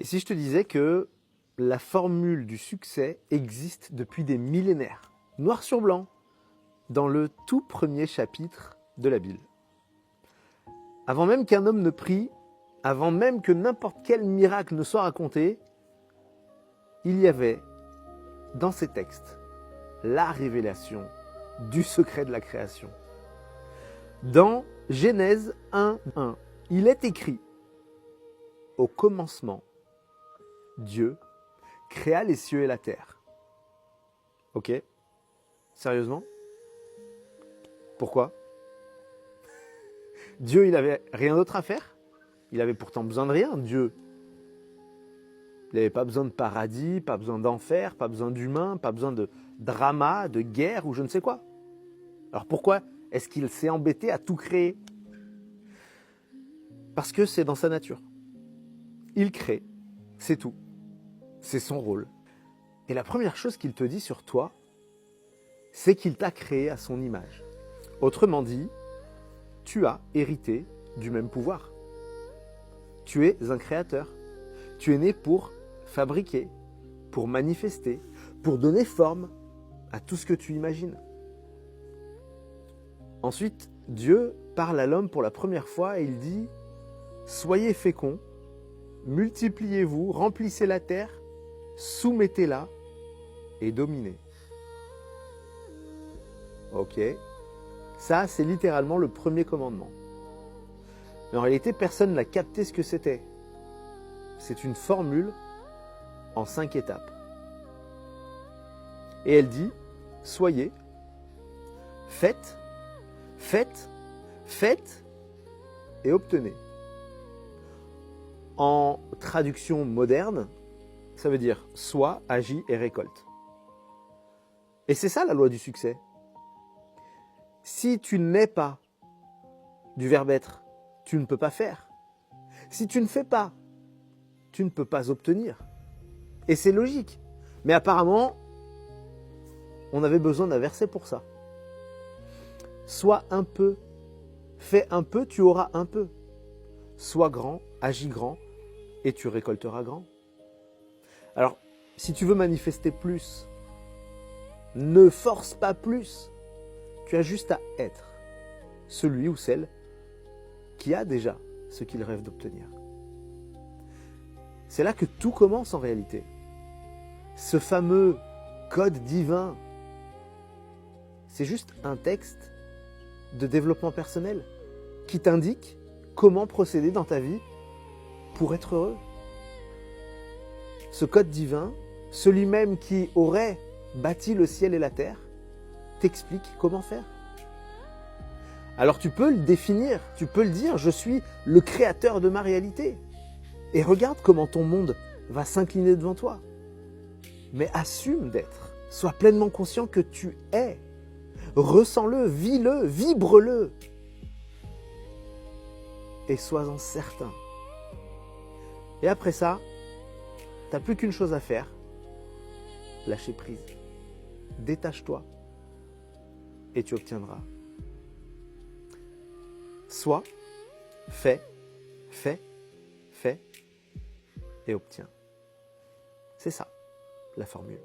si je te disais que la formule du succès existe depuis des millénaires, noir sur blanc, dans le tout premier chapitre de la Bible. Avant même qu'un homme ne prie, avant même que n'importe quel miracle ne soit raconté, il y avait dans ces textes la révélation du secret de la création. Dans Genèse 1:1, il est écrit « Au commencement, Dieu créa les cieux et la terre. » Ok? Sérieusement? Pourquoi? Dieu, il avait rien d'autre à faire? Il avait pourtant besoin de rien, Dieu. Il n'avait pas besoin de paradis, pas besoin d'enfer, pas besoin d'humains, pas besoin de drama, de guerre ou je ne sais quoi. Alors pourquoi est-ce qu'il s'est embêté à tout créer? Parce que c'est dans sa nature. Il crée, c'est tout. C'est son rôle. Et la première chose qu'il te dit sur toi, c'est qu'il t'a créé à son image. Autrement dit, tu as hérité du même pouvoir. Tu es un créateur. Tu es né pour fabriquer, pour manifester, pour donner forme à tout ce que tu imagines. Ensuite, Dieu parle à l'homme pour la première fois et il dit « Soyez féconds, multipliez-vous, remplissez la terre, soumettez-la et dominez. » Ok, ça c'est littéralement le premier commandement. Mais en réalité, personne n'a capté ce que c'était. C'est une formule en 5 étapes. Et elle dit, soyez, faites, faites, faites et obtenez. En traduction moderne, ça veut dire sois, agis et récolte. Et c'est ça la loi du succès. Si tu n'es pas du verbe être, tu ne peux pas faire. Si tu ne fais pas, tu ne peux pas obtenir. Et c'est logique. Mais apparemment, on avait besoin d'un verset pour ça. Sois un peu, fais un peu, tu auras un peu. Sois grand, agis grand, et tu récolteras grand. Alors, si tu veux manifester plus, ne force pas plus. Tu as juste à être celui ou celle qui a déjà ce qu'il rêve d'obtenir. C'est là que tout commence en réalité. Ce fameux code divin, c'est juste un texte de développement personnel qui t'indique comment procéder dans ta vie pour être heureux. Ce code divin, celui même qui aurait bâti le ciel et la terre, t'explique comment faire. Alors tu peux le définir, tu peux le dire, je suis le créateur de ma réalité. Et regarde comment ton monde va s'incliner devant toi. Mais assume d'être, sois pleinement conscient que tu es. Ressens-le, vis-le, vibre-le. Et sois-en certain. Et après ça, tu n'as plus qu'une chose à faire, lâcher prise. Détache-toi et tu obtiendras. Sois, fais, fais, fais et obtiens. C'est ça, la formule.